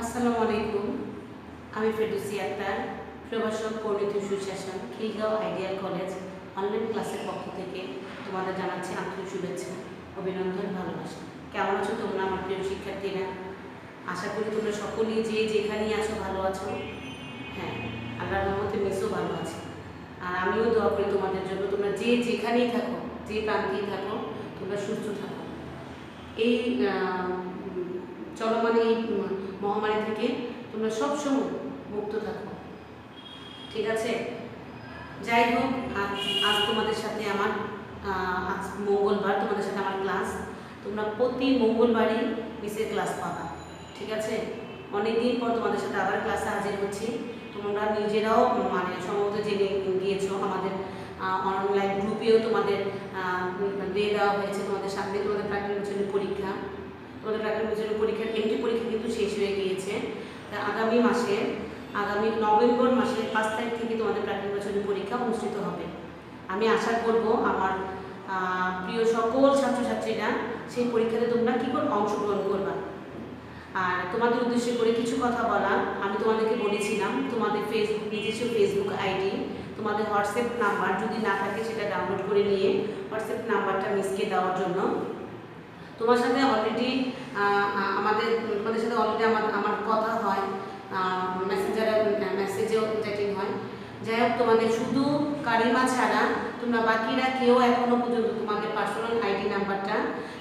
আসসালামু আলাইকুম। আমি ফেরদৌসী আক্তার, প্রভাষক পরিণতি সুশাসন, খিলগাঁও আইডিয়াল কলেজ অনলাইন ক্লাসের পক্ষ থেকে তোমাদের জানাচ্ছি আন্তরিক শুভেচ্ছা, অভিনন্দন, ভালোবাসা। কেমন আছো তোমরা আমার প্রিয় শিক্ষার্থীরা? আশা করি তোমরা সকলেই যে যেখানেই আছো ভালো আছো। হ্যাঁ, আল্লাহর রহমতে মিসও ভালো আছে। আর আমিও দোয়া করি তোমাদের জন্য, তোমরা যে যেখানেই থাকো, যে প্রান্তেই থাকো, তোমরা সুস্থ থাকো। এই চলমান এই মহামারী থেকে তোমরা সবসময় মুক্ত থাকো, ঠিক আছে? যাই হোক, আজ তোমাদের সাথে আমার আজ মঙ্গলবার, তোমাদের সাথে আমার ক্লাস। তোমরা প্রতি মঙ্গলবারই মিসের ক্লাস পাবা, ঠিক আছে? অনেকদিন পর তোমাদের সাথে আবার ক্লাসে হাজির হচ্ছি। তোমরা নিজেরাও মানে সম্ভবত জেনে গিয়েছো, আমাদের অনলাইন গ্রুপেও তোমাদের দিয়ে দেওয়া হয়েছে। তোমাদের সামনে তোমাদের প্রাকৃতিক বছরের পরীক্ষা, তোমাদের প্রাকৃতিক বছরের পরীক্ষার এমটি পরীক্ষা কিন্তু শেষ হয়ে গিয়েছে। আগামী নভেম্বর মাসের 5 তারিখ থেকে তোমাদের প্রাকৃতিক বছরের পরীক্ষা অনুষ্ঠিত হবে। আমি আশা করব আমার প্রিয় সকল ছাত্রছাত্রীরা সেই পরীক্ষাতে তোমরা কী করে অংশগ্রহণ করবা। আর তোমাদের উদ্দেশ্যে করে কিছু কথা বলা, আমি তোমাদেরকে বলেছিলাম তোমাদের নিজস্ব ফেসবুক আইডি, তোমাদের হোয়াটসঅ্যাপ নাম্বার যদি না থাকে সেটা ডাউনলোড করে নিয়ে হোয়াটসঅ্যাপ নাম্বারটা মিসকে দেওয়ার জন্য। তোমার সাথে অলরেডি তোমাদের সাথে অলরেডি আমার কথা হয়, মেসেজেও চ্যাটিং হয়। যাই হোক, তোমাদের শুধু কারিমা ছাড়া তোমরা বাকিরা কেউ এখনও পর্যন্ত তোমাদের পার্সোনাল আইডি নাম্বারটা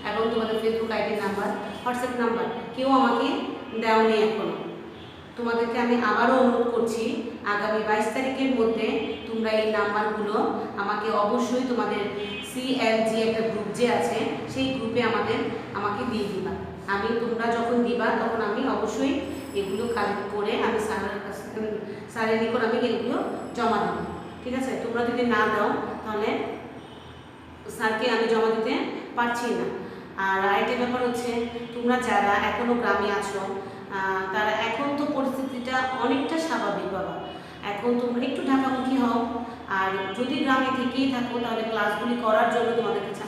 এবং তোমাদের Facebook ID number, WhatsApp number কেউ আমাকে দেওয়ানি এখনও। তোমাদেরকে আমি আবারও অনুরোধ করছি, আগামী 22 তারিখের মধ্যে তোমরা এই নাম্বারগুলো আমাকে অবশ্যই তোমাদের CLG একটা গ্রুপ যে আছে সেই গ্রুপে আমাকে দিয়ে দিবা। তোমরা যখন দিবা তখন আমি অবশ্যই এগুলো কালেক্ট করে আমি স্যারের নিকট আমি এগুলো জমা দেবো, ঠিক আছে? তোমরা যদি না দাও তাহলে স্যারকে আমি জমা দিতে পারছি না। আর আরেকটা ব্যাপার হচ্ছে, তোমরা যারা এখনও গ্রামে আছো তারা এখন তো পরিস্থিতিটা অনেকটা স্বাভাবিক বাবা। এখন তোমরা একটু ঢাকামুখী হও, আর যদি গ্রামে থেকেই থাকো তাহলে ক্লাসগুলি করার জন্য তোমাদের কাছে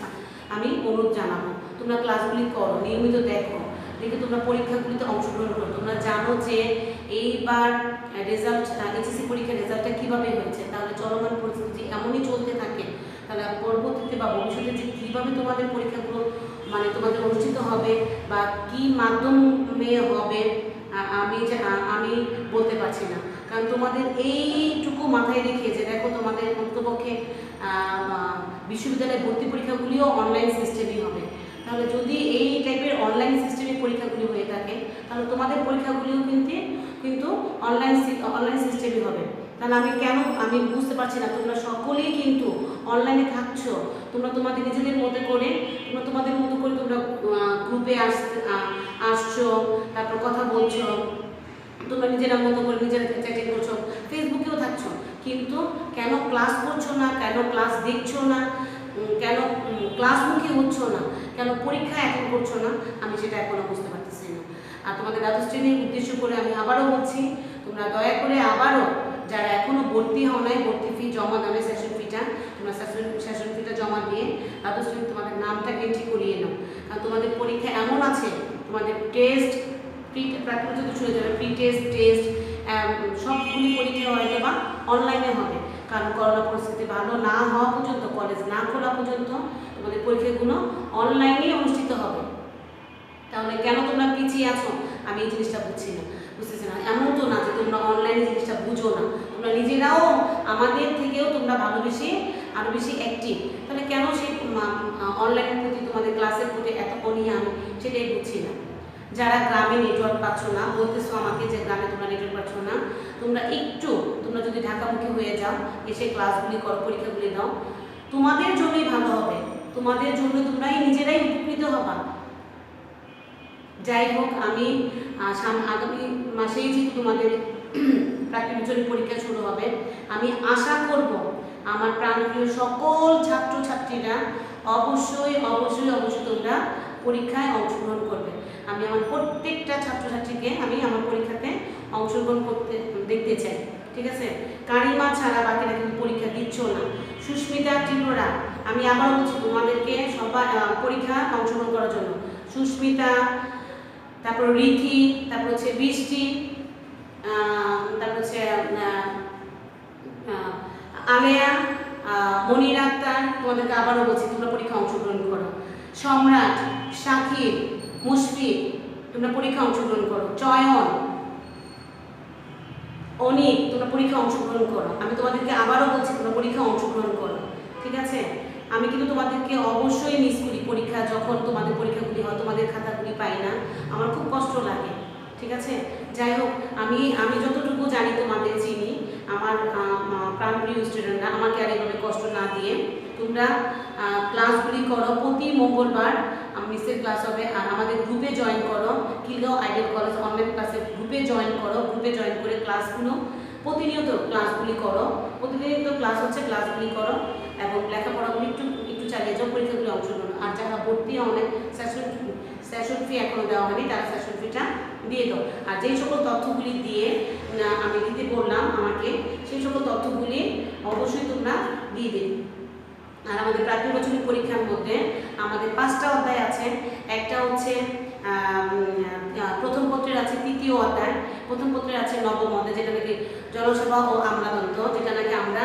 আমি অনুরোধ জানাবো। তোমরা ক্লাসগুলি করো, নিয়মিত দেখে তোমরা পরীক্ষাগুলিতে অংশগ্রহণ করো। তোমরা জানো যে এইবার রেজাল্ট, HSC পরীক্ষার রেজাল্টটা কীভাবে হয়েছে। তাহলে চলমান পরিস্থিতি এমনই চলতে থাকে, তাহলে পরবর্তীতে বা ভবিষ্যতে যে কীভাবে তোমাদের পরীক্ষাগুলো মানে তোমাদের অনুষ্ঠিত হবে বা কী মাধ্যমে হবে আমি বলতে পারছি না। কারণ তোমাদের এইটুকু মাথায় রেখে যে দেখো তোমাদের অন্তপক্ষে বিশ্ববিদ্যালয়ের ভর্তি পরীক্ষাগুলিও অনলাইন সিস্টেমই হবে। তাহলে যদি এই টাইপের অনলাইন সিস্টেমে পরীক্ষাগুলি হয়ে থাকে তাহলে তোমাদের পরীক্ষাগুলিও কিন্তু অনলাইন সিস্টেমই হবে। তাহলে আমি বুঝতে পারছি না, তোমরা সকলেই কিন্তু অনলাইনে থাকছো। তোমরা তোমাদের নিজেদের মতো করে তোমরা গ্রুপে আসছো, তারপর কথা বলছো, তোমরা নিজেরা মতো করে নিজেরা চ্যাটিং করছো, ফেসবুকেও থাকছো, কিন্তু কেন ক্লাস করছো না, কেন ক্লাস দেখছো না, কেন ক্লাসমুখী হচ্ছ না, কেন পরীক্ষা এখন করছো না, আমি সেটা এখনও বুঝতে পারতেছি না। আর তোমাদের দ্বাদশ শ্রেণীর উদ্দেশ্য করে আমি আবারও বলছি, তোমরা দয়া করে আবারও যারা এখনও ভর্তি হও নাই, ভর্তি ফি জমা দেবে, সেশন ফিটা তোমরা সেশন ফিটা জমা দিয়ে দ্বাদশ শ্রেণী তোমাদের নামটা এন্ট্রি করিয়ে নাও। কারণ তোমাদের পরীক্ষা এমন আছে, তোমাদের টেস্ট প্রাথমিক যদি চলে যাবে, প্রি টেস্ট সবগুলি পরীক্ষা হয়তো বা অনলাইনে হবে। কারণ করোনা পরিস্থিতি ভালো না হওয়া পর্যন্ত, কলেজ না খোলা পর্যন্ত তোমাদের পরীক্ষাগুলো অনলাইনেই অনুষ্ঠিত হবে। তাহলে কেন তোমরা পিছিয়ে আছো আমি এই জিনিসটা বুঝতেছি না। এমন তো না যে তোমরা অনলাইনে জিনিসটা বুঝো না, তোমরা নিজেরাও আমাদের থেকেও তোমরা আরও বেশি অ্যাক্টিভ। তাহলে কেন সেই অনলাইনের প্রতি, তোমাদের ক্লাসের প্রতি এত অনীহা, আমি সেটাই বুঝছি না। যারা গ্রামে নেটওয়ার্ক পাচ্ছ না, বলতেছো আমাকে যে গ্রামে তোমরা নেটওয়ার্ক পাচ্ছ না, তোমরা যদি ঢাকামুখী হয়ে যাও, এসে ক্লাসগুলি করো, পরীক্ষাগুলি দাও, তোমাদের জন্যই ভালো হবে, তোমাদের জন্য তোমরাই নিজেরাই উপকৃত হবা। যাই হোক, আমি আগামী মাসেই যেহেতু তোমাদের প্রাকৃতিক বছরের পরীক্ষা শুরু হবে, আমি আশা করব আমার প্রাণপ্রিয় সকল ছাত্রছাত্রীরা অবশ্যই তোমরা পরীক্ষায় অংশগ্রহণ করবে। আমি আমার প্রত্যেকটা ছাত্রছাত্রীকে আমি আমার পরীক্ষাতে অংশগ্রহণ দেখতে চাই, ঠিক আছে? কারিমা ছাড়া বাকিরা কিন্তু পরীক্ষা দিচ্ছ না। সুস্মিতা, ত্রিপুরা, আমি আবার বলছি তোমাদেরকে সবাই পরীক্ষা অংশগ্রহণ করার জন্য। সুস্মিতা, তারপর রিথি, তারপর হচ্ছে বৃষ্টি, তারপর হচ্ছে আলেয়া, মনির আক্তার, তোমাদেরকে আবারও বলছি তোমরা পরীক্ষা অংশগ্রহণ করো। সম্রাট, শাকিব, মুশফিক, তোমরা পরীক্ষা অংশগ্রহণ করো। চয়ন, অনিক, তোমরা পরীক্ষা অংশগ্রহণ করো। আমি তোমাদেরকে আবারও বলছি তোমরা পরীক্ষা অংশগ্রহণ করো, ঠিক আছে? আমি কিন্তু তোমাদেরকে অবশ্যই মিস করি পরীক্ষা, যখন তোমাদের পরীক্ষাগুলি হয় তোমাদের খাতাগুলি পাই না, আমার খুব কষ্ট লাগে, ঠিক আছে? যাই হোক, আমি যতটুকু জানি তোমাদের চিনি, আমার প্রাণপ্রিয় স্টুডেন্টরা, আমাকে আর এভাবে কষ্ট না দিয়ে তোমরা ক্লাসগুলি করো। প্রতি মঙ্গলবার মিসের ক্লাস হবে, আর আমাদের গ্রুপে জয়েন করো, খিলগাঁও আইডিয়াল কলেজ অনলাইন ক্লাসের গ্রুপে জয়েন করো। গ্রুপে জয়েন করে ক্লাসগুলো প্রতিনিয়ত ক্লাসগুলি করো, প্রতিনিয়ত ক্লাস হচ্ছে, ক্লাসগুলি করো এবং লেখাপড়াগুলি একটু চালিয়ে যাও, পরীক্ষাগুলি অংশগ্রহণ। আর যারা ভর্তি অনেক সেশন ফি এখনো দেওয়া হয়নি, তারা সেশন ফিটা দিয়ে দাও। আর যেই সকল তথ্যগুলি দিয়ে আমি দিতে বললাম আমাকে, সেই সকল তথ্যগুলি অবশ্যই তোমরা দিয়ে দেবে। আর আমাদের প্রাথমিক বছরের পরীক্ষার মধ্যে আমাদের 5টা অধ্যায় আছে। একটা হচ্ছে প্রথম পত্রের আছে 3য় অধ্যায়, প্রথম পত্রের আছে 9ম অধ্যায়, যেটা নাকি জনসেবা ও আমলাতন্ত্র, যেটা নাকি আমরা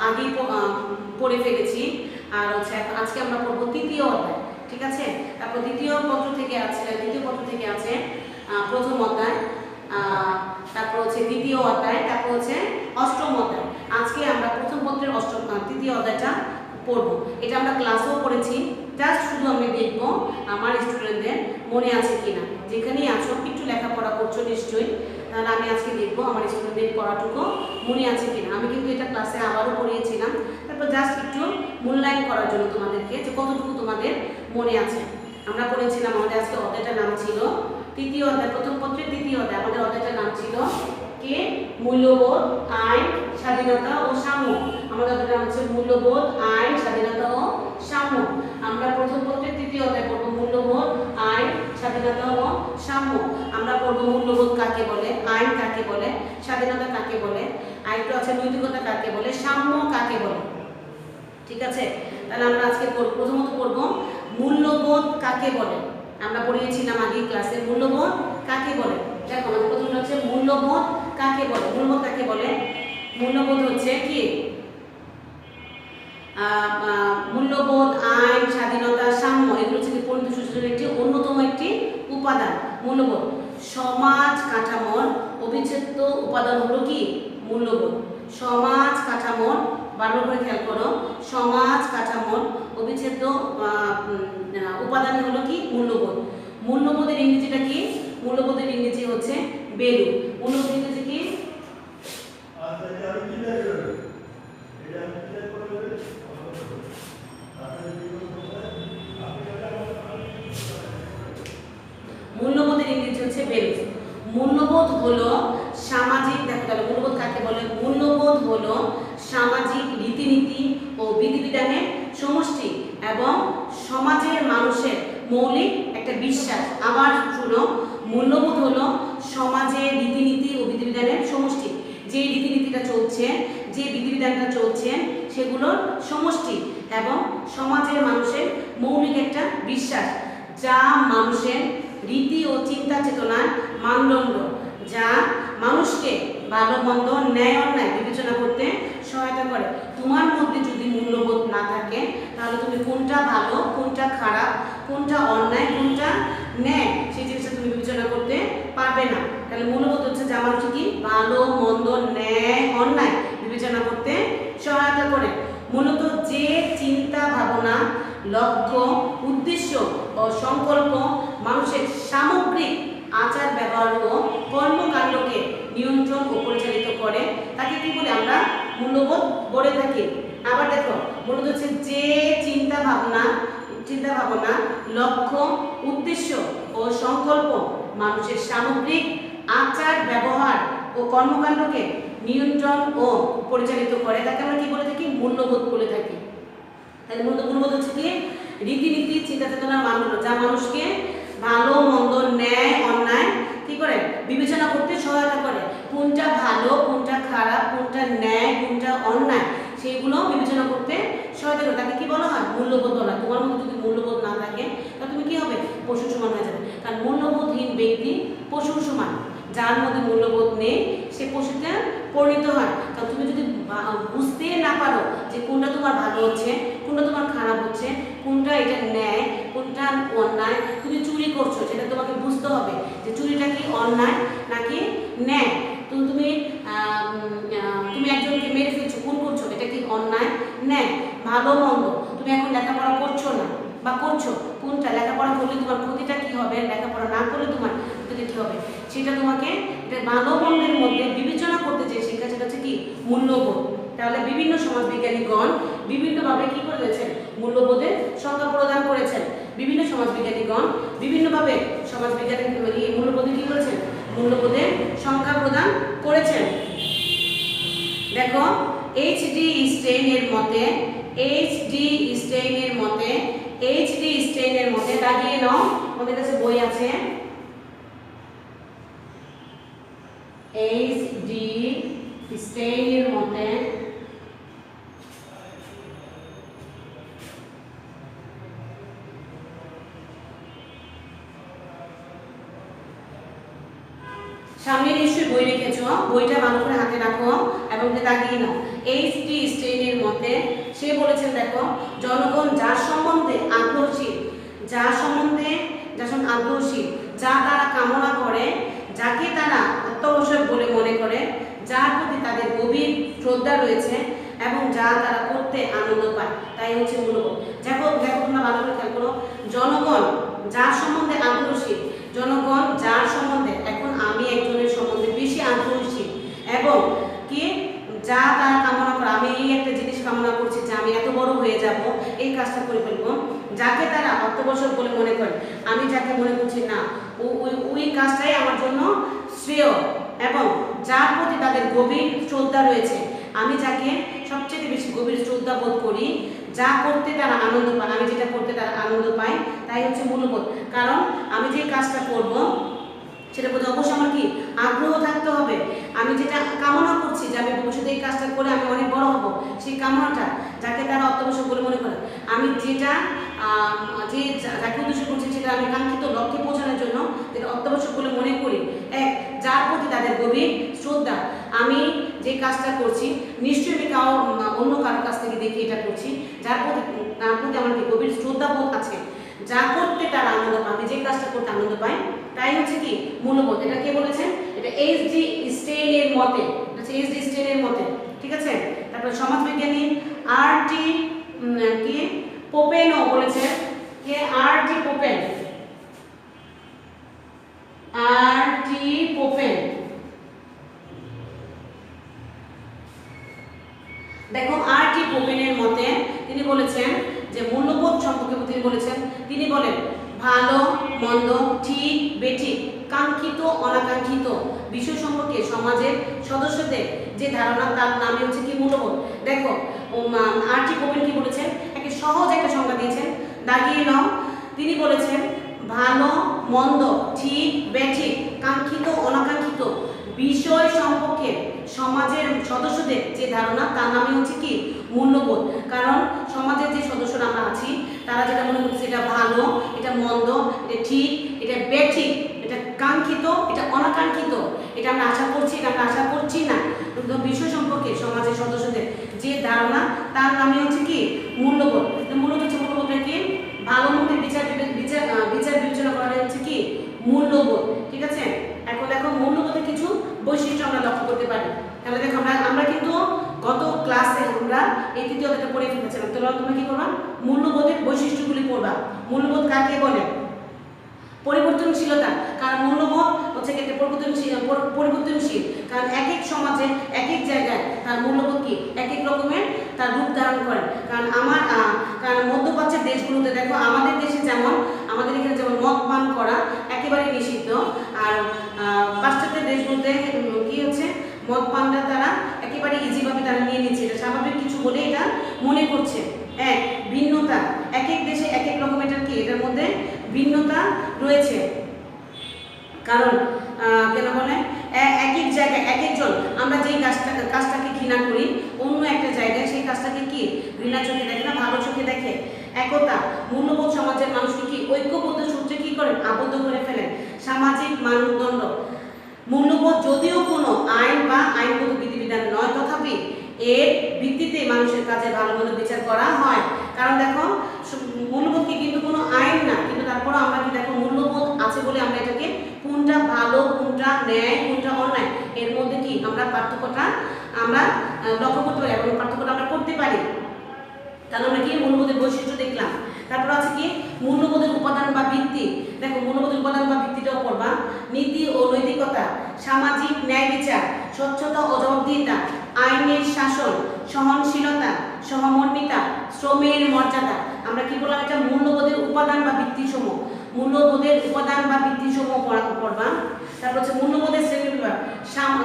আগেই পড়ে ফেলেছি। আর হচ্ছে আজকে আমরা পড়বো 3য় অধ্যায়, ঠিক আছে? তারপর দ্বিতীয় পত্র থেকে আছে প্রথম অধ্যায়, তারপর হচ্ছে 2য় অধ্যায়, তারপর হচ্ছে 8ম অধ্যায়। আজকে আমরা প্রথম পত্রের 3য় অধ্যায়টা পড়বো। এটা আমরা ক্লাসেও পড়েছি, জাস্ট শুধু আমি দেখবো আমার স্টুডেন্টদের মনে আছে কিনা। যেখানেই আছো একটু লেখাপড়া করছো নিশ্চয়ই, তাহলে আমি আজকে দেখবো আমার স্টুডেন্টদের পড়াটুকু মনে আছে কিনা। আমি কিন্তু এটা ক্লাসে আবারও পড়িয়েছিলাম, তারপর জাস্ট একটু মূল্যায়ন করার জন্য তোমাদেরকে, যে কতটুকু তোমাদের মনে আছে। আমরা পড়েছিলাম, আমাদের আজকে অধ্যায়টার নাম ছিল 3য় অধ্যায়, প্রথম পত্রের 3য় অধ্যায়। আমাদের অধ্যায়টার নাম ছিল কে? মূল্যবোধ, আইন, স্বাধীনতা ও সাম্য। আমাদের অধ্যায়টার নাম হচ্ছে মূল্যবোধ, আইন, স্বাধীনতা ও সাম্য। আমরা প্রথম পত্রের 3য় অধ্যায় পড়বো মূল্যবোধ, আইন, স্বাধীনতা ও সাম্য। আমরা পড়বো মূল্যবোধ কাকে বলে, আইন কাকে বলে, স্বাধীনতা কাকে বলে, আরেকটু আছে নৈতিকতা কাকে বলে, সাম্য কাকে বলে, ঠিক আছে? তাহলে আমরা আজকে প্রথমত পড়বো মূল্যবোধ কাকে বলে। আমরা পড়িয়েছিলাম আগের ক্লাসে মূল্যবোধ কাকে বলে। দেখো আমাদের প্রথমটা হচ্ছে মূল্যবোধ কাকে বলে। মূল্যবোধ কাকে বলে? মূল্যবোধ হচ্ছে কি? মূল্যবোধ, আইন, স্বাধীনতা, সাম্য, এগুলো হচ্ছে কি পরিণত সুশীলের একটি অন্যতম একটি উপাদান। মূল্যবোধ সমাজ কাঠামোর অবিচ্ছেদ্য উপাদান হলো কি? মূল্যবোধ। সমাজ কাঠামোর, ভালো করে খেয়াল করো, সমাজ কাঠামোর অবিচ্ছেদ্য উপাদান হলো কি? মূল্যবোধ। মূল্যবোধের ইংরেজিটা কি? মূল্যবোধের ইংরেজি হচ্ছে ভ্যালু। মূল্যবোধের ইংরেজি কি? মূল্যবোধের ইংরেজি হচ্ছে ভ্যালু। মূল্যবোধ হলো সামাজিক, দেখো তাহলে মূল্যবোধ কাকে বলে? মূল্যবোধ হলো সামাজিক রীতিনীতি ও বিধিবিধানের সমষ্টি এবং সমাজের মানুষের মৌলিক একটা বিশ্বাস। আবার শুনো, মূল্যবোধ হলো সমাজের রীতিনীতি ও বিধিবিধানের সমষ্টি। যে রীতিনীতিটা চলছে, যে বিধিবিধানটা চলছে, সেগুলোর সমষ্টি এবং সমাজের মানুষের মৌলিক একটা বিশ্বাস, যা মানুষের রীতি ও চিন্তা চেতনার মানদণ্ড, যা মানুষকে ভালো মন্দ, ন্যায় অন্যায় বিবেচনা করতে সহায়তা করে। তোমার মধ্যে যদি মূল্যবোধ না থাকে, তাহলে তুমি কোনটা ভালো, কোনটা খারাপ, কোনটা অন্যায়, কোনটা ন্যায়, সেই জিনিসটা তুমি বিবেচনা করতে পারবে না। তাহলে মূল্যবোধ হচ্ছে যা মানুষ কি ভালো মন্দ, ন্যায় অন্যায় বিবেচনা করতে সহায়তা করে। মূলত যে চিন্তা ভাবনা, লক্ষ্য, উদ্দেশ্য ও সংকল্প মানুষের সামগ্রিক আচার ব্যবহার ও কর্মকাণ্ডকে নিয়ন্ত্রণ ও পরিচালিত করে, তাকে কি বলে? আমরা মূল্যবোধ বলে থাকি। আবার দেখো, মূলত হচ্ছে যে চিন্তা ভাবনা, লক্ষ্য, উদ্দেশ্য ও সংকল্প মানুষের সামগ্রিক আচার ব্যবহার ও কর্মকাণ্ডকে নিয়ন্ত্রণ ও পরিচালিত করে, তাকে আমরা কি বলে থাকি? মূল্যবোধ বলে থাকি। তাহলে মূল্যবোধ হচ্ছে কি? রীতিনীতি, চিন্তা চেতনার মানদণ্ড, যা মানুষকে ভালো মন্দ, ন্যায় অন্যায় কি করে বিবেচনা করতে সহায়তা করে। কোনটা ভালো, কোনটা খারাপ, কোনটা ন্যায়, কোনটা অন্যায়, সেইগুলো বিবেচনা করতে সহায়তা করে, তাকে কি বলা হয়? মূল্যবোধ বলা হয়। তোমার মধ্যে যদি মূল্যবোধ না থাকে, তাহলে তুমি কি হবে? পশু সমান হয়ে যাবে। পশুর সমান। যার মধ্যে মূল্যবোধ নেই সে পশুতে পরিণত হয়। কারণ তুমি যদি বুঝতে না পারো যে কোনটা তোমার ভালো হচ্ছে, কোনটা তোমার খারাপ হচ্ছে, কোনটা এটা ন্যায়, কোনটা অন্যায়, তুমি চুরি করছো সেটা তোমাকে বুঝতে হবে যে চুরিটা কি অন্যায় নাকি ন্যায়। তো তুমি একজনকে মেরে ফেলছো, খুন করছো, এটা কি অন্যায় ন্যায়, ভালো মন্দ। তুমি এখন লেখাপড়া করছো না বা করছো, কোনটা লেখাপড়া করলে তোমার ক্ষতিটা কি হবে, লেখাপড়া না করলে তোমার ক্ষতিটা কি হবে, সেটা তোমাকে এটা ভালো মন্দের মধ্যে বিবেচনা করতে চাই শেখা। সেটা হচ্ছে কি মূল্যবোধ। তাহলে বিভিন্ন সমাজবিজ্ঞানীগণ বিভিন্নভাবে কি করেছেন, মূল্যবোধের সংজ্ঞা প্রদান করেছেন। বিভিন্ন সমাজবিজ্ঞানীগণ বিভিন্নভাবে সমাজবিজ্ঞানী মূল্যবোধে কি করেছেন, মূল্যবোধের সংজ্ঞা প্রদান করেছেন। দেখো এইচ.ডি. স্টেইনের মতে, এইচ.ডি. স্টেইনের মতে, এইচ.ডি. স্টেইনের মতে দাগিয়ে নাও, আমাদের কাছে বই আছে। এইচ.ডি. স্টেইনের মতে সামনে নিশ্চয়ই বই রেখেছো, বইটা ভালো করে হাতে রাখো এবং দাগিয়ে নাও। এইচ.ডি. স্টেইনের মতে সে বলেছেন, দেখো, জনগণ যার সম্বন্ধে আগ্রহশীল, যার সম্বন্ধে আগ্রহশীল, যা তারা কামনা করে, যাকে তারা অত্যাবশ্যক বলে মনে করে, যার প্রতি তাদের গভীর শ্রদ্ধা রয়েছে এবং যা তারা করতে আনন্দ পায়, তাই হচ্ছে মূল্যবোধ। দেখো তোমরা ভালো করে খেয়াল করো, জনগণ যার সম্বন্ধে আগ্রহশীল, জনগণ যার সম্বন্ধে, এখন আমি একজনের সম্বন্ধে বেশি আগ্রহশীল এবং কি যা তারা কামনা করে, আমি এই একটা জিনিস কামনা করছি যে আমি এত বড় হয়ে যাব, এই কাজটা করে ফেলবো, যাকে তারা অত্যাবশ্যক বলে মনে করে, আমি যাকে মনে করছি না ওই কাজটাই আমার জন্য শ্রেয়, এবং যার প্রতি তাদের গভীর শ্রদ্ধা রয়েছে, আমি যাকে সবচেয়ে বেশি গভীর শ্রদ্ধা বোধ করি, যা করতে তারা আনন্দ পায়, আমি যেটা করতে তারা আনন্দ পায়, তাই হচ্ছে মূল্যবোধ। কারণ আমি যে কাজটা করব সেটা প্রতি অবশ্যই আমার কি আগ্রহ থাকতে হবে। আমি যেটা কামনা করছি যে আমি ভবিষ্যতে এই কাজটা করে আমি অনেক বড় হব, সেই কামনাটা যাকে তারা অত্যাবশ্যক বলে মনে করে, আমি যেটা যাকে উদ্দেশ্য করছি সেটা আমি কাঙ্ক্ষিত লক্ষ্যে পৌঁছানোর জন্য যেটা অত্যাবশ্যক বলে মনে করি, এক যার প্রতি তাদের গভীর শ্রদ্ধা, আমি যে কাজটা করছি নিশ্চয়ই আমি অন্য কারোর কাছ থেকে দেখে এটা করছি, তার প্রতি আমার কি গভীর শ্রদ্ধা বোধ আছে, যা করতে তার আনন্দ পায়, আমি যে কাজটা করতে আনন্দ পাই, তাই হচ্ছে কি মূল্যবোধ। এটা কে বলেছেন, এটা এইচ.ডি. স্টেইনের মতে, এটা এইচ.ডি. স্টেইনের মতে, ঠিক আছে। তারপর সমাজবিজ্ঞানী আর.টি. কি পোপেনও বলেছেন, কে আর.টি. পোপেন, আর.টি. পোপেন। দেখো আর.টি. পোপেনের মতে তিনি বলেছেন যে মূল্যবোধ সম্পর্কে তিনি বলেছেন, তিনি বলেন ভালো মন্দ, ঠিক বেঠিক, কাঙ্ক্ষিত অনাকাঙ্ক্ষিত বিষয় সম্পর্কে সমাজের সদস্যদের যে ধারণা তার নামে হচ্ছে কি মূল্যবোধ। দেখো আর.টি. পোপেন কি বলেছেন, একটা সহজ একটা সংজ্ঞা দিয়েছেন, দাগিয়ে নাও। তিনি বলেছেন ভালো মন্দ, ঠিক বেঠিক, কাঙ্ক্ষিত অনাকাঙ্ক্ষিত বিষয় সম্পর্কে সমাজের সদস্যদের যে ধারণা তার নামে হচ্ছে কি মূল্যবোধ। কারণ সমাজের যে সদস্যরা আমরা আছি তারা যেটা মনে করছে এটা ভালো, এটা মন্দ, এটা ঠিক, এটা বেঠিক, এটা কাঙ্ক্ষিত, এটা অনাকাঙ্ক্ষিত, এটা আমরা আশা করছি, এটা আমরা আশা করছি না, বিষয় সম্পর্কে সমাজের সদস্যদের যে ধারণা তার নামে হচ্ছে কি মূল্যবোধ। মূলত হচ্ছে মূল্যবোধটা কি ভালো মন্দের বিচার বিবেচনা করা হচ্ছে কি মূল্যবোধ, ঠিক আছে। এখন দেখো মূল্যবোধের কিছু বৈশিষ্ট্য আমরা লক্ষ্য করতে পারি। তাহলে দেখো আমরা কিন্তু গত ক্লাসে আমরা এই তৃতীয় অধ্যায়টা পড়ে ফেলেছিলাম। তোমরা কি করবা, মূল্যবোধের বৈশিষ্ট্যগুলি পড়বা। মূল্যবোধ কাকে বলে, পরিবর্তনশীলতা, কারণ মূল্যবোধ হচ্ছে একটা পরিবর্তনশীল, কারণ এক এক সমাজে এক এক জায়গায় তার মূল্যবোধ কি এক এক রকমের তার রূপ ধারণ করে। কারণ মধ্যপ্রাচ্যের দেশগুলোতে দেখো, আমাদের দেশে যেমন আমাদের এখানে যেমন মদ পান করা একেবারে নিষিদ্ধ, আর পাশ্চাত্যের দেশগুলোতে কি হচ্ছে মদ পানটা তারা একেবারে ইজিভাবে তারা নিয়ে নিচ্ছে, এটা স্বাভাবিক কিছু বলে এটা মনে করছে। ভিন্নতা, এক এক দেশে এক এক রকম এটার কি এটার মধ্যে ভিন্নতা রয়েছে। কারণ কেন বলে এক এক জায়গায় এক একজন আমরা যেই কাজটাকে ঘৃণা করি, অন্য একটা জায়গায় সেই কাজটাকে কি ঘৃণা চোখে দেখে না, ভালো চোখে দেখে। একতা, মূল্যবোধ সমাজের মানুষকে কি ঐক্যবদ্ধ সূত্রে কি করেন, আবদ্ধ করে ফেলেন। সামাজিক মানদণ্ড, মূল্যবোধ যদিও কোনো আইন বা আইনগত বিধিবিধান নয়, তথাপি এর ভিত্তিতে মানুষের কাজে ভালো মন্দ বিচার করা হয়। কারণ দেখো মূল্যবোধ কি কিন্তু কোনো আইন না, কিন্তু তারপরে আমরা কি দেখো মূল্যবোধ আছে বলে আমরা এটাকে কোনটা ভালো, কোনটা ন্যায়, কোনটা অন্যায়, এর মধ্যে কি আমরা পার্থক্যটা আমরা লক্ষ্য করতে পারি এবং পার্থক্যটা আমরা করতে পারি। তাহলে আমরা কি মূল্যবোধের বৈশিষ্ট্য দেখলাম। তারপর আছে কি মূল্যবোধের উপাদান বা ভিত্তি। দেখো মূল্যবোধের উপাদান বা ভিত্তিটাও পড়বা। নীতি ও নৈতিকতা, সামাজিক ন্যায় বিচার, স্বচ্ছতা ও জবাবদিহিতা, আইনের শাসন, সহনশীলতা, সহমর্মিতা, শ্রমের মর্যাদা। আমরা কি বললাম, এটা মূল্যবোধের উপাদান বা ভিত্তিসমূহ। মূল্যবোধের উপাদান বা ভিত্তিসমূহ পড়বা। তারপর হচ্ছে মূল্যবোধের শ্রেণীবিভাগ।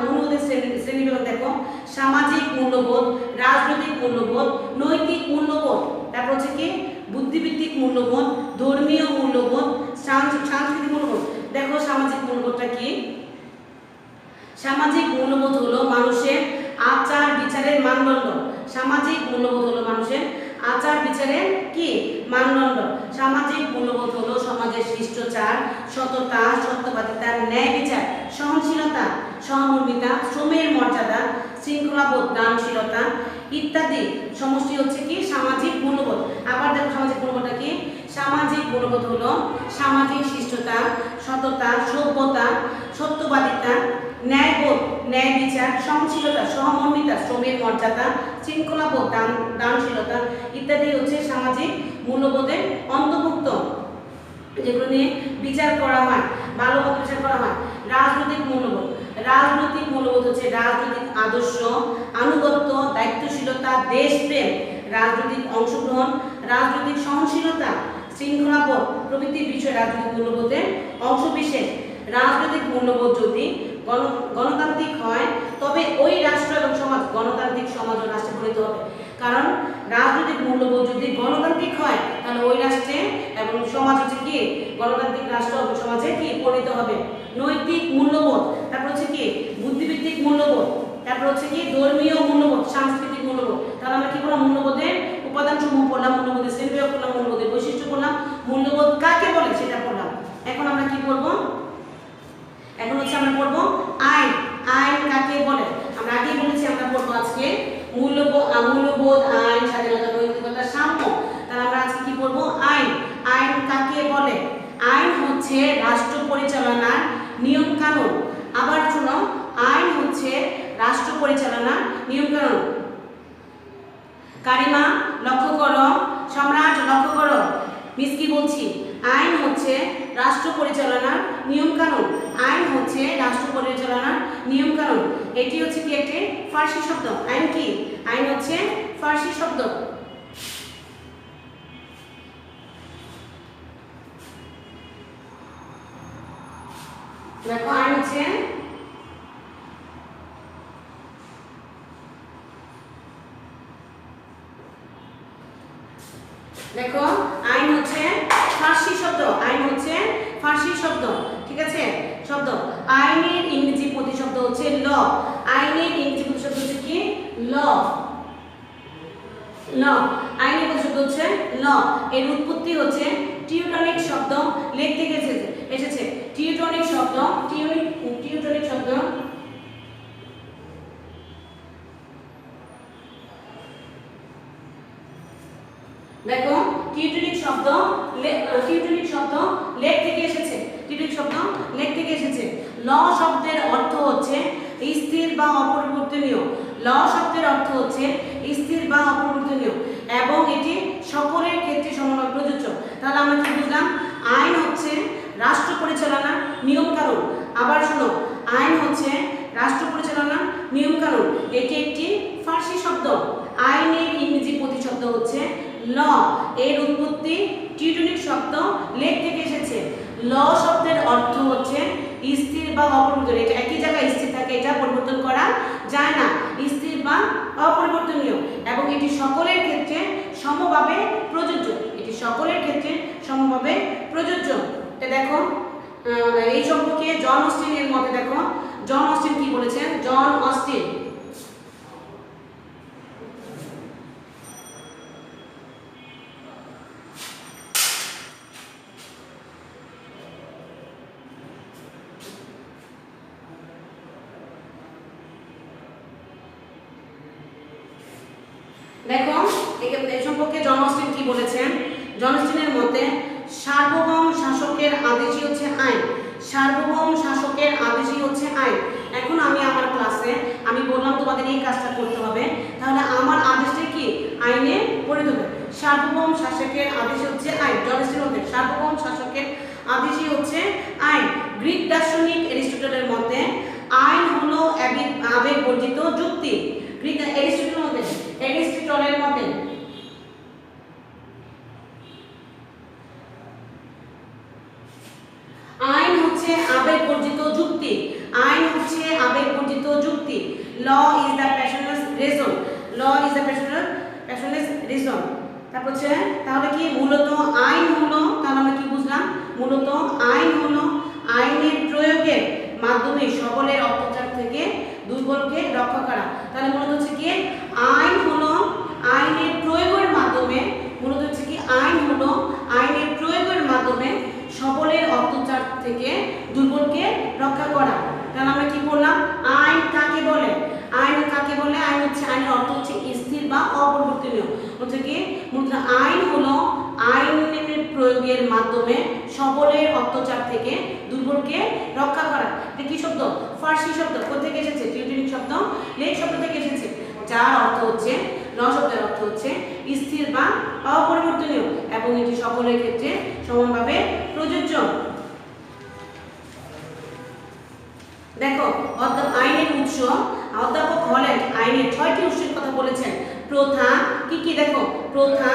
মূল্যবোধের শ্রেণীবিভাগ দেখো, সামাজিক মূল্যবোধ, রাজনৈতিক মূল্যবোধ, নৈতিক মূল্যবোধ, তারপর হচ্ছে কি বুদ্ধিভিত্তিক মূল্যবোধ, ধর্মীয় মূল্যবোধ, সাংস্কৃতিক মূল্যবোধ। দেখো সামাজিক মূল্যবোধটা কি? সামাজিক মূল্যবোধ হলো মানুষের আচার বিচারের মানদণ্ড। সামাজিক মূল্যবোধ হলো মানুষের আচার বিচারের কি মানদণ্ড। সামাজিক মূল্যবোধ হলো সমাজের শিষ্টাচার, সততা, সত্যবাদিতা, ন্যায় বিচার, সহনশীলতা, সহমর্মিতা, শ্রমের মর্যাদা, শৃঙ্খলাবোধ, দানশীলতা ইত্যাদি সমষ্টি হচ্ছে কি সামাজিক মূল্যবোধ। আবার দেখো সামাজিক মূল্যবোধটা কি? সামাজিক মূল্যবোধ হলো সামাজিক শিষ্টতা, সততা, সভ্যতা, সত্যবাদিতা, ন্যায়বোধ, ন্যায় বিচার, সহনশীলতা, সহমর্মিতা, শ্রমের মর্যাদা, শৃঙ্খলাবোধ, দানশীলতা ইত্যাদি হচ্ছে সামাজিক মূল্যবোধের অন্তর্ভুক্ত, যেগুলো নিয়ে বিচার করা হয়, ভালো মতো বিচার করা হয়। রাজনৈতিক মূল্যবোধ, রাজনৈতিক মূল্যবোধ হচ্ছে রাজনৈতিক আদর্শ, আনুগত্য, দায়িত্বশীলতা, দেশপ্রেম, রাজনৈতিক অংশগ্রহণ, রাজনৈতিক সহনশীলতা, শৃঙ্খলাবোধ প্রভৃতি বিষয় রাজনৈতিক মূল্যবোধের অংশবিশেষ। রাজনৈতিক মূল্যবোধ যদি গণতান্ত্রিক হয় তবে ওই রাষ্ট্র এবং সমাজ গণতান্ত্রিক সমাজ ও রাষ্ট্রে পরিণত হবে। কারণ রাজনৈতিক মূল্যবোধ যদি গণতান্ত্রিক হয় তাহলে ওই রাষ্ট্রে এবং সমাজ হচ্ছে কি গণতান্ত্রিক রাষ্ট্র এবং সমাজে কি পরিণত হবে। নৈতিক মূল্যবোধ, তারপর হচ্ছে কি বুদ্ধিভিত্তিক মূল্যবোধ, তারপর হচ্ছে কি ধর্মীয় মূল্যবোধ, সাংস্কৃতিক মূল্যবোধ। তাহলে আমরা কি বললাম, মূল্যবোধের উপাদান সমূহ পড়লাম, মূল্যবোধের শ্রেণীবিভাগ পড়লাম, মূল্যবোধের বৈশিষ্ট্য পড়লাম, মূল্যবোধ কাকে বলে সেটা পড়লাম। এখন আমরা কি পড়বো? এখন হচ্ছে আমরা পড়বো আইন। আইন কাকে বলে? আমরা আগেই বলেছি আমরা পড়বো আজকে মূল্যবোধ, আইন, স্বাধীনতা, নৈতিকতা, সাম্য। তাহলে আমরা আজকে কি পড়বো? আইন। আইন কাকে বলে? আইন হচ্ছে রাষ্ট্র পরিচালনার নিয়ম কানুন। আবার শুনো, আইন হচ্ছে রাষ্ট্র পরিচালনার নিয়ম কানুন। কারিমা লক্ষ্য করো, সম্রাট লক্ষ্য করো, মিস কি বলছি? আইন হচ্ছে রাষ্ট্র পরিচালনার নিয়ম কানুন। আইন হচ্ছে রাষ্ট্র পরিচালনার নিয়ম কানুন। এটি হচ্ছে কি একটি ফার্সি শব্দ। আইন কি? আইন হচ্ছে ফার্সি শব্দ। দেখো আইন হচ্ছে দেখো আইন হচ্ছে ফার্সি শব্দ। আইন হচ্ছে ফার্সি শব্দ, ঠিক আছে? শব্দ আইনের ইংরেজি প্রতিশব্দ হচ্ছে ল। আইনের ইংরেজি প্রতিশব্দ হচ্ছে কি? ল। ল আইনের প্রতিশব্দ হচ্ছে ল। এর উৎপত্তি হচ্ছে টিউটনিক শব্দ, লেখ থেকে এসেছে। টিউটনিক শব্দ, টিউটনিক শব্দ দেখো টিউটনিক শব্দ লেখ থেকে এসেছে। টিউটনিক শব্দ লেখ থেকে এসেছে। ল শব্দের অর্থ হচ্ছে স্থির বা অপরিবর্তনীয়। ল শব্দের অর্থ হচ্ছে স্থির বা অপরিবর্তনীয় এবং এটি সকলের ক্ষেত্রে সমানভাবে প্রযোজ্য। তাহলে আমরা কি বুঝলাম? আইন হচ্ছে রাষ্ট্র পরিচালনার নিয়ম কানুন। আবার শোনো, আইন হচ্ছে রাষ্ট্র পরিচালনার নিয়ম কানুন। এটি একটি ফার্সি শব্দ। আইনের ইংরেজি প্রতিশব্দ হচ্ছে ল। এর উৎপত্তি টিউটনিক শব্দ লেখ থেকে এসেছে। ল শব্দের অর্থ হচ্ছে স্থির বা অপরিবর্তনীয়। এটা একই জায়গায় স্থির থাকে, এটা পরিবর্তন করা যায় না, স্থির বা অপরিবর্তনীয় এবং এটি সকলের ক্ষেত্রে সমভাবে প্রযোজ্য। এটি সকলের ক্ষেত্রে সমভাবে প্রযোজ্য। এটা দেখো এই সম্পর্কে জন অস্টিনের মতে দেখো জন অস্টিন কি বলেছেন। জন অস্টিন দেখো এই সম্পর্কে জন অস্টিন কি বলেছেন। জন অস্টিনের মতে সার্বভৌম শাসকের আদেশই হচ্ছে আইন, সার্বভৌম শাসকের আদেশই হচ্ছে আইন। এখন আমি আমার ক্লাসে আমি বললাম তোমাদের এই কাজটা করতে হবে, তাহলে আমার আদেশটা কি আইনে পরিণত হবে। সার্বভৌম শাসকের আদেশ হচ্ছে আইন। জন অস্টিন মতে সার্বভৌম শাসকের আদেশই হচ্ছে আইন। গ্রিক দার্শনিক অ্যারিস্টটলের মতে আইন হলো আবেগ বর্জিত যুক্তি। গ্রিক অ্যারিস্টটলের মতে আইন হচ্ছে আবেগ বর্জিত যুক্তি। আইন হচ্ছে আবেগ বর্জিত যুক্তি। Law is the passionless reason. Law is the passionless reason. তারপর হচ্ছে তাহলে কি মূলত আইন হলো, তাহলে আমরা কি বুঝলাম, মূলত আইন হলো আইনের প্রয়োগের মাধ্যমে সবলের অত্যাচার থেকে দুর্বলকে রক্ষা করা। তাহলে মূলত হচ্ছে কি আইন হলো আইনের প্রয়োগের মাধ্যমে, মূলত হচ্ছে কি আইন হলো আইনের প্রয়োগের মাধ্যমে সবলের অত্যাচার থেকে দুর্বলকে রক্ষা করা। তাহলে আমরা কি বললাম, আইন কাকে বলে, আইন কাকে বলে, আইন হচ্ছে আইনের অর্থ হচ্ছে স্থির বা অপরিবর্তনীয়। হচ্ছে কি মূলত আইন হলো আইনের প্রয়োগের মাধ্যমে সবলের অত্যাচার থেকে দুর্বলকে রক্ষা করা। এটা কি শব্দ, ফার্সি শব্দ। কোথা থেকে এসেছে, টিউটনিক শব্দ, লেক শব্দ থেকে এসেছে, যার অর্থ হচ্ছে ল শব্দের অর্থ হচ্ছে স্থির বা অপরিবর্তনীয় এবং এটি সকলের ক্ষেত্রে সমানভাবে প্রযোজ্য। দেখো আইনের উৎস, অধ্যাপক হল্যান্ড আইনের 6টি উৎসের কথা বলেছেন। প্রথা কি কি, দেখো প্রথা,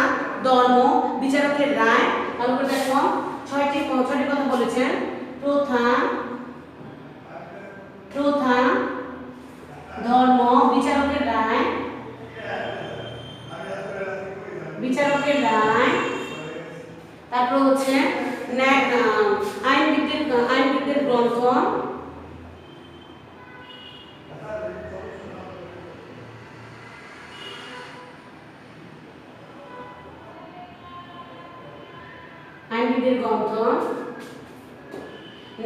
ধর্ম, বিচারকের রায়। তারপর দেখো 6টি কথা বলেছেন। প্রথা, ধর্ম, বিচারকের রায়, তারপর হচ্ছে আইনবিদদের গ্রন্থ,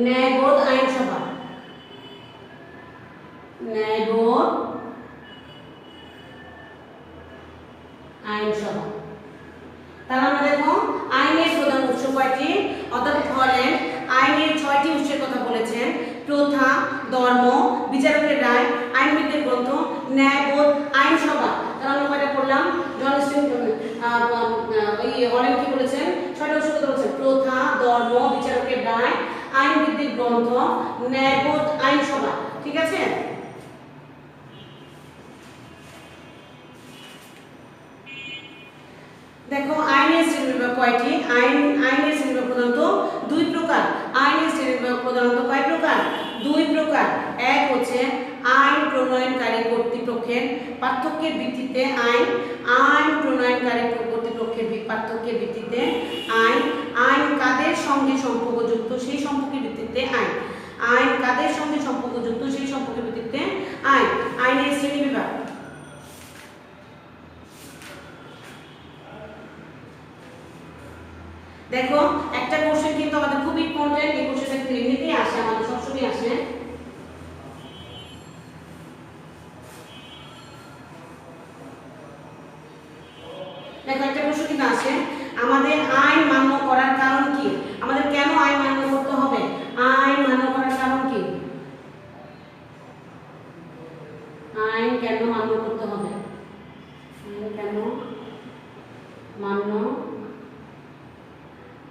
ন্যায়বোধ আইনসভা, ন্যায়বোধ আইনসভা। তাহলে আমরা দেখো আইনের প্রধান উৎস কয়টি। অধ্যাপক হল্যান্ড আইনের 6টি উৎসের কথা বলেছেন। প্রথা, ধর্ম, বিচারকের রায়, আইনবিদদের গ্রন্থ, ন্যায়বোধ আইনসভা। তাহলে আমরা কয়টা পড়লাম, জন অস্টিন হল্যান্ড কি বলেছেন, 6টা উৎসের কথা বলেছেন। প্রথা, ধর্ম, বিচারকের রায়, আইনবিদদের গ্রন্থ, ন্যায়বোধ আইনসভা। ঠিক আছে। দেখো আইনের শ্রেণীবিভাগ কয়টি। আইনের শ্রেণীবিভাগ প্রধানত 2 প্রকার। আইনের শ্রেণীবিভাগ প্রধানত কয় প্রকার, 2 প্রকার। এক হচ্ছে আইন প্রণয়নকারী কর্তৃপক্ষের পার্থক্যের ভিত্তিতে আইন, আইন প্রণয়নকারী কর্তৃপক্ষের পার্থক্যের ভিত্তিতে আইন, আইন কাদের সঙ্গে সম্পর্কযুক্ত সেই সম্পর্কের ভিত্তিতে আইন, আইন কাদের সঙ্গে সম্পর্কযুক্ত সেই সম্পর্কের ভিত্তিতে আইন। আইনের শ্রেণীবিভাগ দেখো একটা কোশ্চেন কিন্তু আমাদের খুব ইম্পর্টেন্ট। এই কোশ্চেনটা কিন্তু এমনিতেই আসে, আমাদের সবসময় আসে। দেখো একটা প্রশ্ন কিন্তু আসে, আমাদের আইন মান্য করার কারণ কি, আমাদের কেন আইন মান্য করতে হবে, আইন মান্য করার কারণ কি, আইন কেন মান্য করতে হবে, আইন কেন মান্য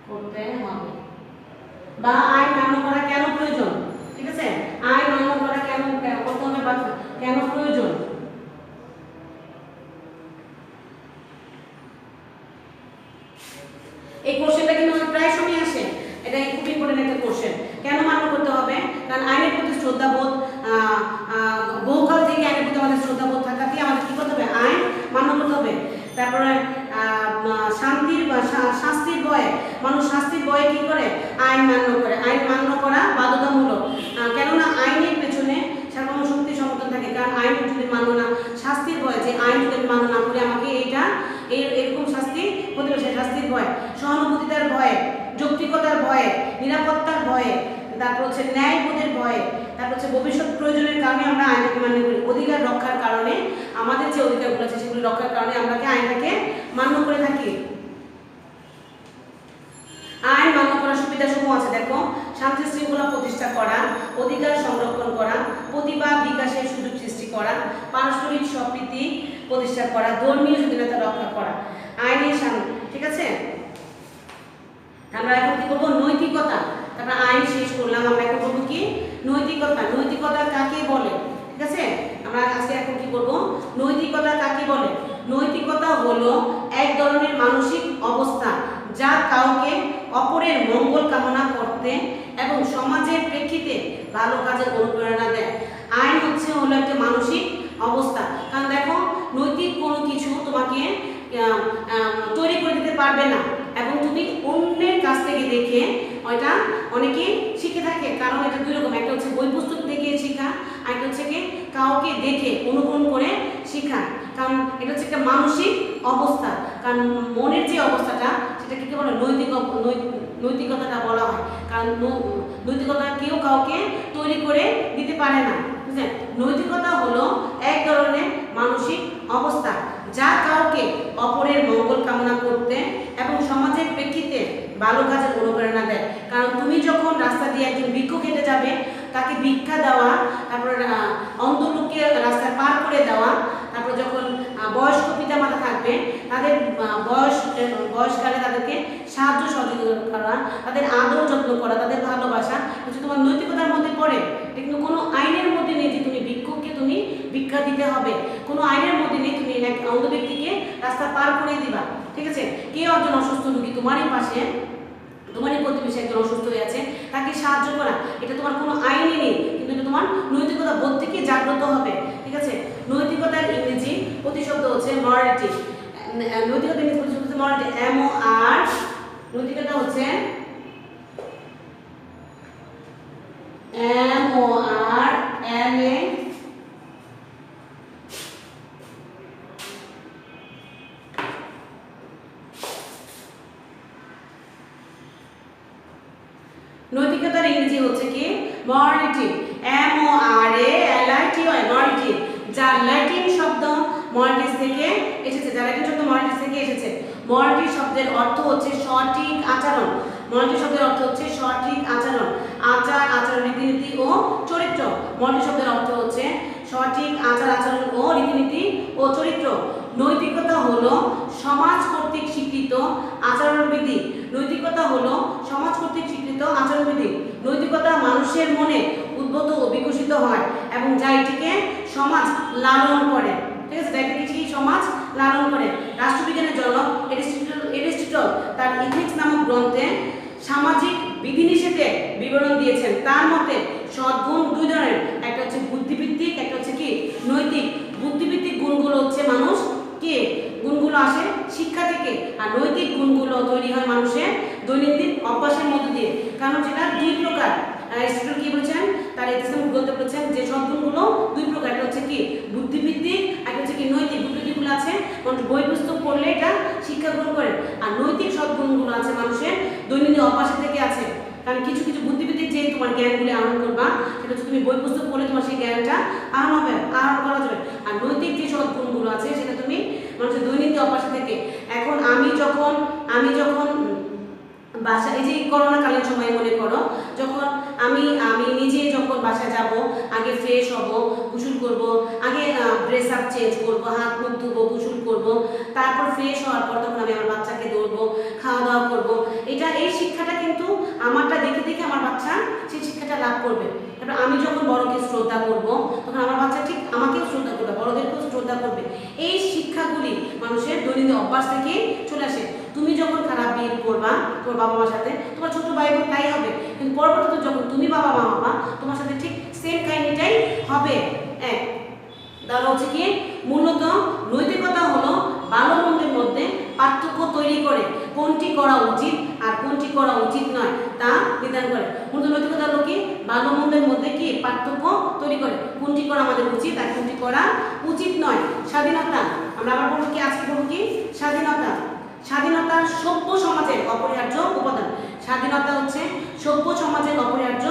করতে হবে, বা আইন মান্য করা কেন প্রয়োজন। ঠিক আছে, আইন মান্য করা কেন করতে হবে বা কেন প্রয়োজন। এই কোশ্চেনটা কিন্তু প্রায় সময় আসে, এটা খুব ইম্পর্টেন্ট একটা কোশ্চেন। কেন মান্য করতে হবে, কারণ আইনের প্রতি শ্রদ্ধাবোধ, বহুকাল থেকে আইনের প্রতি আমাদের শ্রদ্ধাবোধ থাকাতে আমাদের কি করতে হবে, আইন মান্য করতে হবে। তারপরে শাস্তির ভয়ে, মানুষ শাস্তির ভয়ে কি করে, আইন মান্য করে। আইন মান্য করা বাধ্যতামূলক, কেননা আইনের পেছনে সার্বভৌম শক্তির সমর্থন থাকে। কারণ আইন যদি মান্য না, শাস্তির ভয়, যে আইন যদি মান্য না করে আমাকে এরকম শাস্তি হতে পারে, শাস্তির ভয়, সহানুভূতিতার ভয়ে, যৌক্তিকতার ভয়ে, নিরাপত্তার ভয়ে, তারপর হচ্ছে ন্যায়বোধের ভয়ে, তারপর হচ্ছে ভবিষ্যৎ প্রয়োজনের কারণে আমরা আইনটাকে মান্য করি। অধিকার রক্ষার কারণে, আমাদের যে অধিকারগুলো আছে সেগুলো রক্ষার কারণে আমরা কি আইনটাকে মান্য করে থাকি। আইন মান্য করার সুবিধাসমূহ আছে দেখো, শান্তি শৃঙ্খলা প্রতিষ্ঠা করা, অধিকার সংরক্ষণ করা, প্রতিভা বিকাশের সুযোগ সৃষ্টি করা, পারস্পরিক সম্প্রীতি প্রতিষ্ঠা করা, ধর্মীয় স্বাধীনতা রক্ষা করা, আইনের সামনে। ঠিক আছে, আমরা এখন কি করবো, নৈতিকতা। তারপর আইন শেষ করলাম, আমরা এখন করবো কি, নৈতিকতা। নৈতিকতা কাকে বলে? ঠিক আছে, আমরা আজকে এখন কি করবো, নৈতিকতা কাকে বলে। নৈতিকতা হলো এক ধরনের মানসিক অবস্থা যা কাউকে অপরের মঙ্গল কামনা করতে এবং সমাজের প্রেক্ষিতে ভালো কাজের অনুপ্রেরণা দেয়। আইন হলো একটা মানসিক অবস্থা। কারণ দেখো, নৈতিক কোনো কিছু তোমাকে তৈরি করে দিতে পারবে না, এবং তুমি অন্যের কাছ থেকে দেখে ওইটা অনেকেই শিখে থাকে। কারণ এটা দুই রকম, একটা হচ্ছে বই পুস্তক দেখে শেখা, আর একটা হচ্ছে কি কাউকে দেখে অনুকরণ করে শেখা। কারণ এটা হচ্ছে একটা মানসিক অবস্থা। কারণ মনের যে অবস্থাটা সেটাকে কি বলে, নৈতিকতাটা বলা হয়। কারণ নৈতিকতা কেউ কাউকে তৈরি করে দিতে পারে না। বুঝলেন? নৈতিকতা হলো এক ধরনের মানসিক অবস্থা যা কাউকে অপরের মঙ্গল কামনা করতে এবং সমাজের প্রেক্ষিতে ভালো কাজের অনুপ্রেরণা দেয়। কারণ তুমি যখন রাস্তা দিয়ে একজন ভিক্ষুক হেঁটে যাবে, তাকে ভিক্ষা দেওয়া, তারপর অন্ধ লোককে রাস্তায় পার করে দেওয়া, তারপর যখন বয়স্ক পিতামাতা থাকবে তাদের বয়সকালে তাদেরকে সাহায্য সহযোগিতা করা, তাদের আদর যত্ন করা, তাদের ভালোবাসা হচ্ছে তোমার নৈতিকতার মধ্যে পড়ে। কিন্তু কোনো আইনের মধ্যে নেই যে তুমি ভিক্ষুককে তুমি ভিক্ষা দিতে হবে, কোনো আইনের মধ্যে নেই তুমি এক অন্ধ ব্যক্তিকে রাস্তা পার করে দিবা। ঠিক আছে, কেউ একজন অসুস্থ রোগী তোমারই পাশে, তোমারই প্রতিবেশী একজন অসুস্থ হয়ে আছে, তাকে সাহায্য করা, এটা তোমার কোনো আইনই নেই, কিন্তু এটা তোমার নৈতিকতা বোধ থেকে জাগ্রত হবে। ঠিক আছে, নৈতিকতার ইংরেজি প্রতিশব্দ হচ্ছে মরালিটি। নৈতিকতার ইংরেজি প্রতিশব্দ হচ্ছে মরালিটি, MOR। নৈতিকতা হচ্ছে MORAL। নৈতিকতার ইংরেজি হচ্ছে কি, মরালিটি, MORALITY, মরালিটি, যার ল্যাটিন শব্দ মরালিটিস থেকে এসেছে, যার ল্যাটিন শব্দ মরালিটিস থেকে এসেছে। মরালিটি শব্দের অর্থ হচ্ছে সঠিক আচরণ। মরালিটি শব্দের অর্থ হচ্ছে সঠিক আচরণ, আচার আচরণ, রীতিনীতি ও চরিত্র। মরালিটি শব্দের অর্থ হচ্ছে সঠিক আচার আচরণ ও রীতিনীতি ও চরিত্র। নৈতিকতা হলো সমাজ কর্তৃক স্বীকৃত আচরণবিধি। নৈতিকতা হলো সমাজ কর্তৃক স্বীকৃত আচরণবিধি। নৈতিকতা মানুষের মনে উদ্ভূত ও বিকশিত হয় এবং যা এটিকে সমাজ লালন করে। ঠিক আছে, এটিকে সমাজ লালন করে। রাষ্ট্রবিজ্ঞানের জনক এরিস্টটল তার ইথিক্স নামক গ্রন্থে সামাজিক বিধিনিষেধের বিবরণ দিয়েছেন। তার মতে সদ্গুণ দুই ধরনের, একটা হচ্ছে বুদ্ধিভিত্তিক, একটা হচ্ছে কি নৈতিক। বুদ্ধিভিত্তিক গুণগুলো হচ্ছে মানুষ কি, গুণগুলো আসে শিক্ষা থেকে, আর নৈতিক গুণগুলো তৈরি হয় মানুষের দৈনন্দিন অভ্যাসের মধ্য দিয়ে। কারণ যেটা দুই প্রকার, এরিস্টটল কি বলেছেন, তার ইথিক্স গ্রন্থে বলেছেন যে সদ্গুণগুলো দুই প্রকার, একটা হচ্ছে কি বুদ্ধিভিত্তিক, একটা হচ্ছে কি নৈতিক। বুদ্ধিভিত্তিকগুলো আছে মানুষ বই পুস্তক পড়লে এটা শিক্ষা গ্রহণ করে, আর নৈতিক সদ্গুণগুলো আছে মানুষের দৈনন্দিন অভ্যাসের থেকে আছে। কারণ কিছু কিছু বুদ্ধিভিত্তিক যে তোমার জ্ঞানগুলি আহরণ করবা, সেটা হচ্ছে তুমি বই পুস্তক পড়লে তোমার সেই জ্ঞানটা আহরণ করা যাবে। আর নৈতিক যে সদ্গুণগুলো আছে সেটা তুমি মানুষের দৈনন্দিন অভ্যাস থেকে। এখন আমি যখন বাসা, এই যে করোনাকালীন সময় মনে করো, যখন আমি নিজে যখন বাসায় যাব, আগে ফ্রেশ হব, গোসল করব, আগে ড্রেস আপ চেঞ্জ করব, হাত মুখ ধুবো, গোসল করব, তারপর ফ্রেশ হওয়ার পর তখন আমি আমার বাচ্চাকে ধরবো, খাওয়া দাওয়া করবো। এই শিক্ষাটা কিন্তু আমারটা দেখে দেখে আমার বাচ্চা সেই শিক্ষাটা লাভ করবে। তারপর আমি যখন বড়কে শ্রদ্ধা করব, তখন আমার বাচ্চা ঠিক আমাকেও শ্রদ্ধা করবে, বড়দেরকেও শ্রদ্ধা করবে। এই শিক্ষাগুলি মানুষের দৈনন্দিন অভ্যাস থেকে চলে আসে। তুমি যখন খারাপ বিহেভ করবা তোমার বাবা মার সাথে, তোমার ছোট ভাই বোন তাই হবে, কিন্তু পরবর্তীতে যখন তুমি বাবা মা হবা, তোমার সাথে ঠিক সেম কাহিনীটাই হবে। তাহলে হচ্ছে কি, মূলত নৈতিকতা হলো ভালো মন্দের মধ্যে পার্থক্য তৈরি করে, কোনটি করা উচিত আর কোনটি করা উচিত নয় তা নির্ধারণ করে। মূলত নৈতিকতা হলো কি, ভালো মন্দের মধ্যে কি পার্থক্য তৈরি করে, কোনটি করা আমাদের উচিত আর কোনটি করা উচিত নয়। স্বাধীনতা, আমরা আবার বলবো কি, আজকে বলবো কি, স্বাধীনতা। স্বাধীনতা সভ্য সমাজের অপরিহার্য উপাদান। স্বাধীনতা হচ্ছে সভ্য সমাজের অপরিহার্য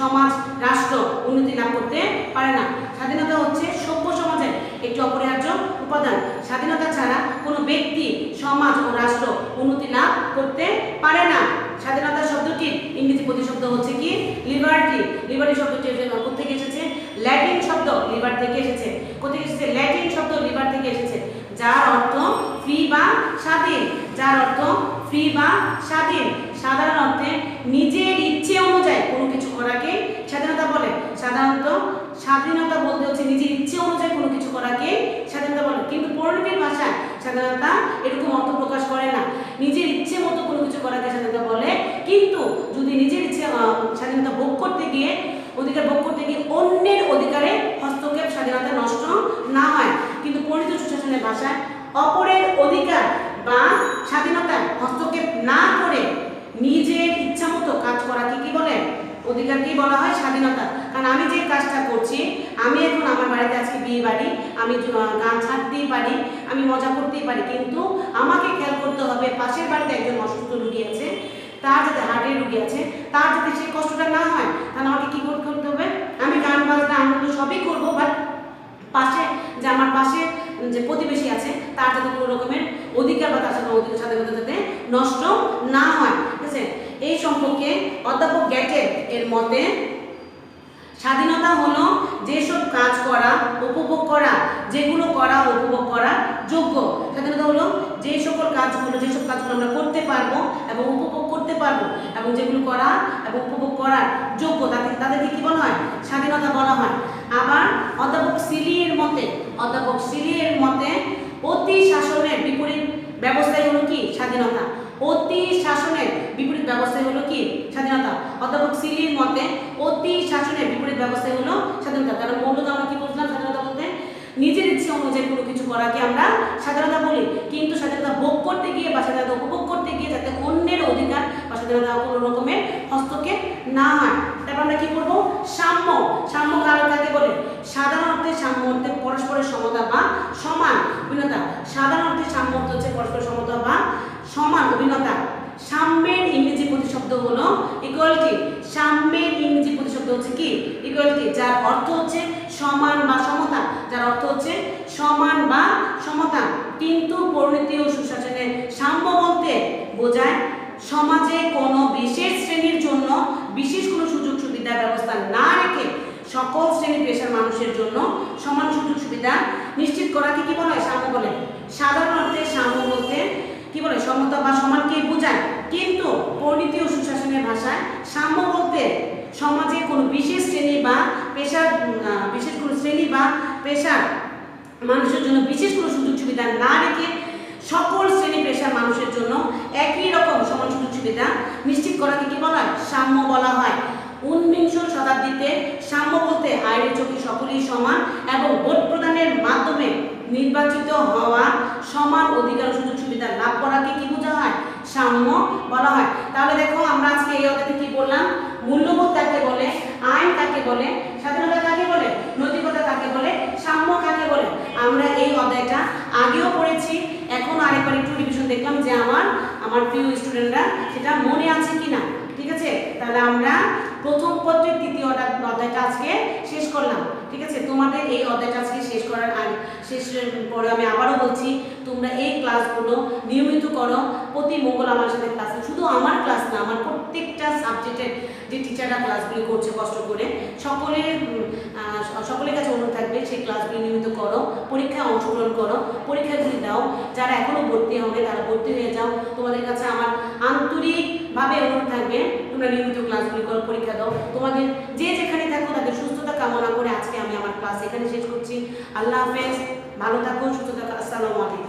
সমাজ রাষ্ট্র উন্নতি লাভ করতে পারে না। স্বাধীনতা হচ্ছে সভ্য সমাজের একটি অপরিহার্য উপাদান। স্বাধীনতা ছাড়া কোনো ব্যক্তি, সমাজ ও রাষ্ট্র উন্নতি লাভ করতে পারে না। স্বাধীনতা শব্দটির ইংরেজি প্রতিশব্দ হচ্ছে কি? লিবার্টি। লিবার্টি শব্দটি কোথেকে এসেছে? ল্যাটিন শব্দ লিবার থেকে এসেছে। কোথেকে এসেছে? ল্যাটিন শব্দ লিবার থেকে এসেছে, যার অর্থ ফ্রি বা স্বাধীন। যার অর্থ ফ্রি বা স্বাধীন। সাধারণ অর্থে নিজের ইচ্ছে অনুযায়ী কোনো কিছু করাকে স্বাধীনতা বলে। সাধারণত স্বাধীনতা বলতে হচ্ছে নিজের ইচ্ছে অনুযায়ী কোনো কিছু করাকে স্বাধীনতা বলে, কিন্তু পৌরাণিকের ভাষায় স্বাধীনতা এরকম অর্থ প্রকাশ করে না। নিজের ইচ্ছে মতো কোনো কিছু করাকে স্বাধীনতা বলে, কিন্তু যদি নিজের ইচ্ছে স্বাধীনতা ভোগ করতে গিয়ে, অধিকার ভোগ করতে গিয়ে অন্যের অধিকারে হস্তক্ষেপ স্বাধীনতা নষ্ট না হয়। কিন্তু পরিণত সুশাসনের ভাষায় অপরের অধিকার বা স্বাধীনতা হস্তক্ষেপ না করে নিজের ইচ্ছা মতো কাজ করাকে কি বলে? অধিকারকেই বলা হয় স্বাধীনতা। কারণ আমি যে কাজটা করছি, আমি এখন আমার বাড়িতে আজকে বিয়ে বাড়ি, আমি গান ছাড়তেই পারি, আমি মজা করতেই পারি, কিন্তু আমাকে খেয়াল করতে হবে পাশের বাড়িতে একজন অসুস্থ রোগী আছে, তার যাতে হার্টের রোগী আছে, তার যাতে সেই কষ্টটা না হয়, তাহলে আমাকে কি করতে হবে? আমি গান বাজনা আনন্দ সবই করবো, বাট পাশে যে আমার পাশে যে প্রতিবেশী আছে তার যাতে কোনো রকমের অধিকার বা তার সাথে অধিকার স্বাধীনতা যাতে নষ্ট না হয়। ঠিক আছে? এই সম্পর্কে অধ্যাপক গ্যাটের এর মতে স্বাধীনতা হলো যেসব কাজ করা, উপভোগ করা, যেগুলো করা উপভোগ করা যোগ্য। স্বাধীনতা হলো যে সকল কাজগুলো, যেসব কাজগুলো আমরা করতে পারবো এবং উপভোগ করতে পারবো, এবং যেগুলো করা এবং উপভোগ করার যোগ্য, তাদেরকে কি বলা হয়? স্বাধীনতা বলা হয়। আবার অধ্যাপক সিলির মতে অতি শাসনের বিপরীত ব্যবস্থাই হলো কি? স্বাধীনতা। অতি শাসনের বিপরীত ব্যবস্থাই হলো কি? স্বাধীনতা। অধ্যাপক সিলির মতে অতি শাসনের বিপরীত ব্যবস্থাই হলো স্বাধীনতা। কারণ মূলত আমরা কি বলছিলাম? স্বাধীনতা বলতে নিজের ইচ্ছে অনুযায়ী কোনো কিছু করাকে আমরা স্বাধীনতা বলি, কিন্তু স্বাধীনতা ভোগ করতে গিয়ে বা স্বাধীনতা উপভোগ করতে গিয়ে যাতে অন্যের অধিকার বা স্বাধীনতা কোনো রকমের হস্তক্ষেপ না হয়। তারপর আমরা কি করবো? সাম্য। সাম্য কাকে বলে? সাধারণ অর্থে সাম্য অর্থে পরস্পরের সমতা বা সমান অভিন্নতা। সাধারণ অর্থে সাম্য অর্থ হচ্ছে পরস্পর সমতা বা সমান অভিন্নতা। সাম্যের ইংরেজি প্রতিশব্দ হলো ইকুয়ালিটি। সাম্যের ইংরেজি প্রতিশব্দ হচ্ছে কি? ইকুয়ালিটি, যার অর্থ হচ্ছে সমান বা সমতা। যার অর্থ হচ্ছে সমান বা সমতা। কিন্তু পরিণতি ও সুশাসনের সাম্য বলতে বোঝায় সমাজে কোনো বিশেষ শ্রেণীর জন্য বিশেষ কোনো সুযোগ সুবিধার ব্যবস্থা না রেখে সকল শ্রেণী পেশার মানুষের জন্য সমান সুযোগ সুবিধা নিশ্চিত করাকে কি বলা হয়? সাম্য বলে। সাধারণ অর্থে সাম্য বলতে কি বলে? সমতা বা সমানকে বোঝায়, কিন্তু পরিণতি ও সুশাসনের ভাষায় সাম্য বলতে সমাজে কোনো বিশেষ শ্রেণী বা পেশার মানুষের জন্য বিশেষ কোনো সুযোগ সুবিধা না রেখে সকল শ্রেণী পেশার মানুষের জন্য একই রকম সমান সুযোগ সুবিধা নিশ্চিত করাকে কি বলা হয়? সাম্য বলা হয়। 19শ শতাব্দীতে সাম্য বলতে আইনের চোখে সকলেই সমান এবং ভোট প্রদানের মাধ্যমে নির্বাচিত হওয়া সমান অধিকার ও সুযোগ সুবিধা লাভ করাকে কি বোঝা হয়? সাম্য বলা হয়। তাহলে দেখো আমরা আজকে এই অধ্যায়ে কি বললাম? মূল্যবোধ কাকে বলে, আইন কাকে বলে, স্বাধীনতা কাকে বলে, নৈতিকতা কাকে বলে, সাম্য কাকে বলে, আমরা এই অধ্যায়টা আগেও পড়েছি। এখন আরেকবার একটু রিভিশন দেখলাম যে আমার প্রিয় স্টুডেন্টরা সেটা মনে আছে কিনা। ঠিক আছে? তাহলে আমরা প্রথম পত্রের তৃতীয় অধ্যায়টা আজকে শেষ করলাম। ঠিক আছে? তোমাদের এই অধ্যায়টা আজকে শেষ করার পরে আমি আবারও বলছি, তোমরা এই ক্লাসগুলো নিয়মিত করো। প্রতি মঙ্গল আমার সাথে ক্লাসে, শুধু আমার ক্লাস না, আমার প্রত্যেকটা সাবজেক্টের যে টিচাররা ক্লাসগুলি করছে কষ্ট করে, সকলের কাছে অনুরোধ থাকবে সেই ক্লাসগুলি নিয়মিত করো, পরীক্ষায় অংশগ্রহণ করো, পরীক্ষাগুলি দাও। যারা এখনও ভর্তি হবে তারা ভর্তি হয়ে যাও। তোমাদের কাছে আমার আন্তরিকভাবে অনুরোধ থাকবে তোমরা নিয়মিত ক্লাসগুলি করো, পরীক্ষা দাও। তোমাদের যে যেখানে থাকো তাদের সুস্থতা কামনা করে আজকে আমি আমার ক্লাস এখানে শেষ করছি। আল্লাহ হাফেজ, ভালো থাকো, সুস্থ থাকো। আসসালামু আলাইকুম।